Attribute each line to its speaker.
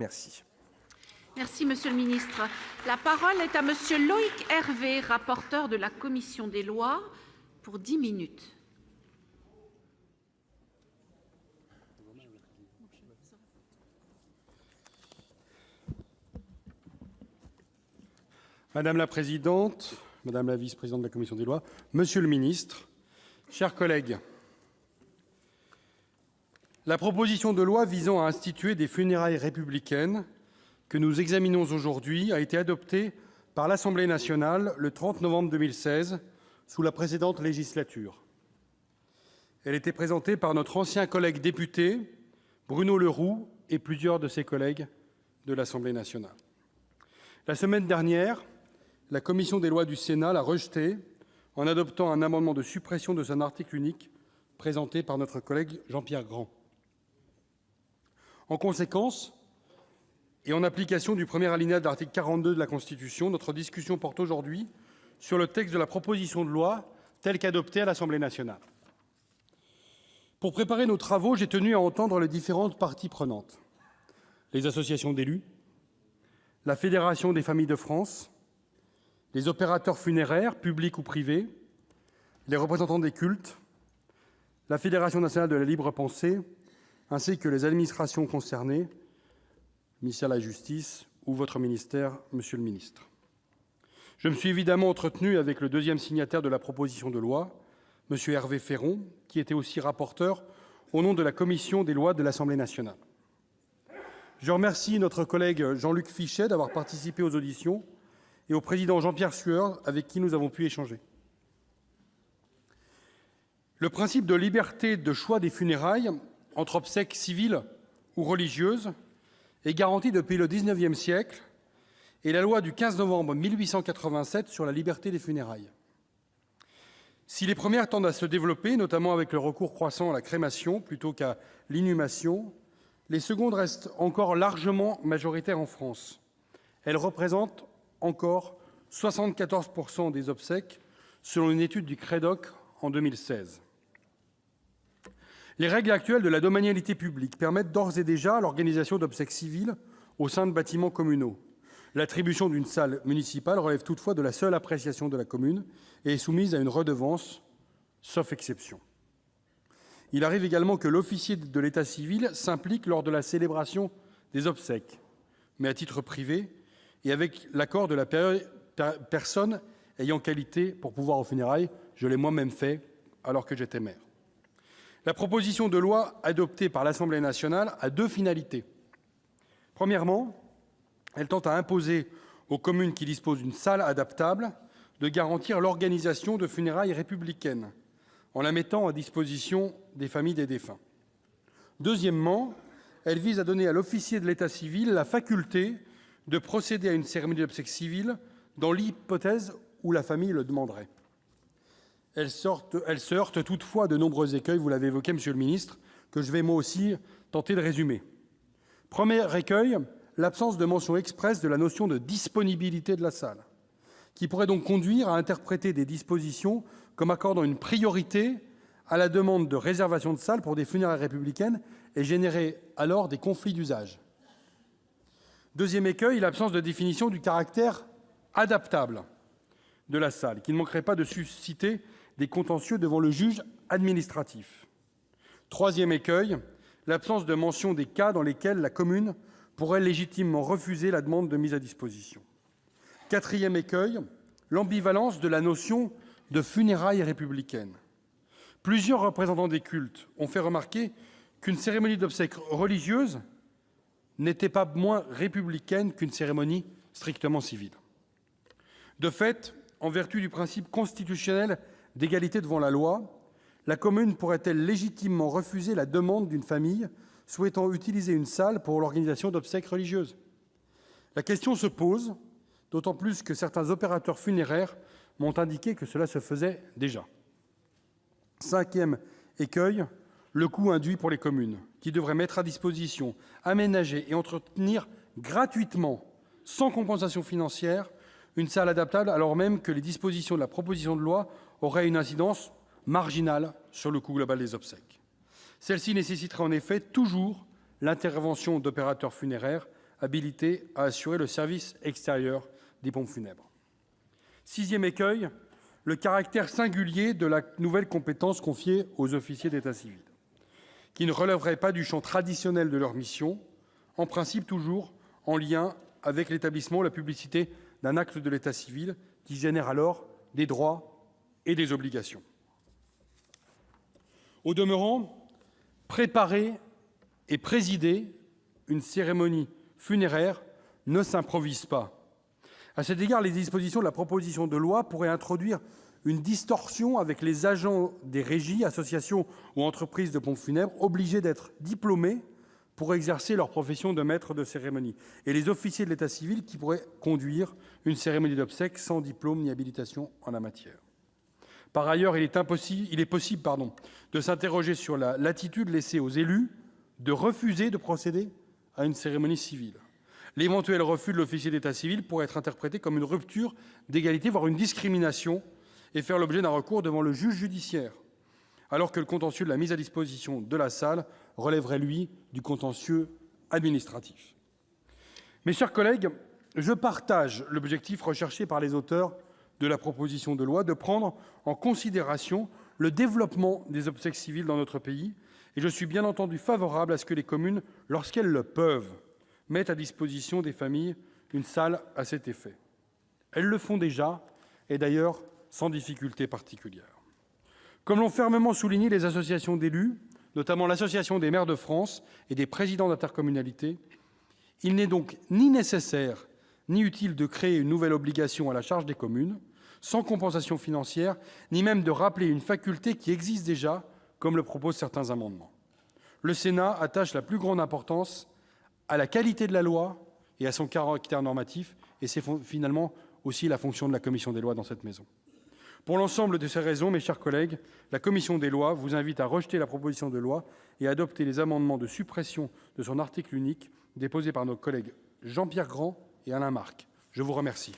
Speaker 1: Merci.
Speaker 2: Merci, Monsieur le ministre. La parole est à Monsieur Loïc Hervé, rapporteur de la commission des lois, pour 10 minutes.
Speaker 1: Madame la présidente, madame la vice-présidente de la commission des lois, monsieur le ministre, chers collègues, la proposition de loi visant à instituer des funérailles républicaines que nous examinons aujourd'hui a été adoptée par l'Assemblée nationale le 30 novembre 2016, sous la précédente législature. Elle était présentée par notre ancien collègue député, Bruno Le Roux, et plusieurs de ses collègues de l'Assemblée nationale. La semaine dernière, la commission des lois du Sénat l'a rejetée en adoptant un amendement de suppression de son article unique présenté par notre collègue Jean-Pierre Grand. En conséquence, et en application du premier alinéa de l'article 42 de la Constitution, notre discussion porte aujourd'hui sur le texte de la proposition de loi telle qu'adoptée à l'Assemblée nationale. Pour préparer nos travaux, j'ai tenu à entendre les différentes parties prenantes, les associations d'élus, la Fédération des familles de France, les opérateurs funéraires, publics ou privés, les représentants des cultes, la Fédération nationale de la libre pensée, ainsi que les administrations concernées, ministère de la Justice ou votre ministère, monsieur le ministre. Je me suis évidemment entretenu avec le deuxième signataire de la proposition de loi, monsieur Hervé Féron, qui était aussi rapporteur au nom de la commission des lois de l'Assemblée nationale. Je remercie notre collègue Jean-Luc Fichet d'avoir participé aux auditions et au président Jean-Pierre Sueur, avec qui nous avons pu échanger. Le principe de liberté de choix des funérailles, entre obsèques civiles ou religieuses, est garanti depuis le XIXe siècle et la loi du 15 novembre 1887 sur la liberté des funérailles. Si les premières tendent à se développer, notamment avec le recours croissant à la crémation plutôt qu'à l'inhumation, les secondes restent encore largement majoritaires en France. Elles représentent encore 74% des obsèques, selon une étude du CREDOC en 2016. Les règles actuelles de la domanialité publique permettent d'ores et déjà l'organisation d'obsèques civiles au sein de bâtiments communaux. L'attribution d'une salle municipale relève toutefois de la seule appréciation de la commune et est soumise à une redevance, sauf exception. Il arrive également que l'officier de l'état civil s'implique lors de la célébration des obsèques, mais à titre privé et avec l'accord de la personne ayant qualité pour pouvoir aux funérailles. Je l'ai moi-même fait alors que j'étais maire. La proposition de loi adoptée par l'Assemblée nationale a deux finalités. Premièrement, elle tend à imposer aux communes qui disposent d'une salle adaptable de garantir l'organisation de funérailles républicaines en la mettant à disposition des familles des défunts. Deuxièmement, elle vise à donner à l'officier de l'état civil la faculté de procéder à une cérémonie d'obsèques civiles dans l'hypothèse où la famille le demanderait. Elle se heurte toutefois à de nombreux écueils, vous l'avez évoqué, monsieur le ministre, que je vais moi aussi tenter de résumer. Premier écueil, l'absence de mention expresse de la notion de disponibilité de la salle, qui pourrait donc conduire à interpréter des dispositions comme accordant une priorité à la demande de réservation de salle pour des funérailles républicaines et générer alors des conflits d'usage. Deuxième écueil, l'absence de définition du caractère adaptable de la salle, qui ne manquerait pas de susciter des contentieux devant le juge administratif. Troisième écueil, l'absence de mention des cas dans lesquels la commune pourrait légitimement refuser la demande de mise à disposition. Quatrième écueil, l'ambivalence de la notion de funérailles républicaines. Plusieurs représentants des cultes ont fait remarquer qu'une cérémonie d'obsèques religieuse n'était pas moins républicaine qu'une cérémonie strictement civile. De fait, en vertu du principe constitutionnel d'égalité devant la loi, la commune pourrait-elle légitimement refuser la demande d'une famille souhaitant utiliser une salle pour l'organisation d'obsèques religieuses? La question se pose, d'autant plus que certains opérateurs funéraires m'ont indiqué que cela se faisait déjà. Cinquième écueil, le coût induit pour les communes, qui devraient mettre à disposition, aménager et entretenir gratuitement, sans compensation financière, une salle adaptable, alors même que les dispositions de la proposition de loi auraient une incidence marginale sur le coût global des obsèques. Celle-ci nécessiterait en effet toujours l'intervention d'opérateurs funéraires habilités à assurer le service extérieur des pompes funèbres. Sixième écueil, le caractère singulier de la nouvelle compétence confiée aux officiers d'état civil, qui ne relèveraient pas du champ traditionnel de leur mission, en principe toujours en lien avec l'établissement ou la publicité d'un acte de l'état civil, qui génère alors des droits et des obligations. Au demeurant, préparer et présider une cérémonie funéraire ne s'improvise pas. À cet égard, les dispositions de la proposition de loi pourraient introduire une distorsion avec les agents des régies, associations ou entreprises de pompes funèbres obligés d'être diplômés pour exercer leur profession de maître de cérémonie, et les officiers de l'état civil qui pourraient conduire une cérémonie d'obsèques sans diplôme ni habilitation en la matière. Par ailleurs, il est possible de s'interroger sur la latitude laissée aux élus de refuser de procéder à une cérémonie civile. L'éventuel refus de l'officier d'état civil pourrait être interprété comme une rupture d'égalité, voire une discrimination, et faire l'objet d'un recours devant le juge judiciaire, alors que le contentieux de la mise à disposition de la salle relèverait, lui, du contentieux administratif. Mes chers collègues, je partage l'objectif recherché par les auteurs de la proposition de loi de prendre en considération le développement des obsèques civiles dans notre pays, et je suis bien entendu favorable à ce que les communes, lorsqu'elles le peuvent, mettent à disposition des familles une salle à cet effet. Elles le font déjà, et d'ailleurs sans difficulté particulière. Comme l'ont fermement souligné les associations d'élus, notamment l'Association des maires de France et des présidents d'intercommunalités, il n'est donc ni nécessaire ni utile de créer une nouvelle obligation à la charge des communes, sans compensation financière, ni même de rappeler une faculté qui existe déjà, comme le proposent certains amendements. Le Sénat attache la plus grande importance à la qualité de la loi et à son caractère normatif, et c'est finalement aussi la fonction de la commission des lois dans cette maison. Pour l'ensemble de ces raisons, mes chers collègues, la commission des lois vous invite à rejeter la proposition de loi et à adopter les amendements de suppression de son article unique déposés par nos collègues Jean-Pierre Grand et Alain Marc. Je vous remercie.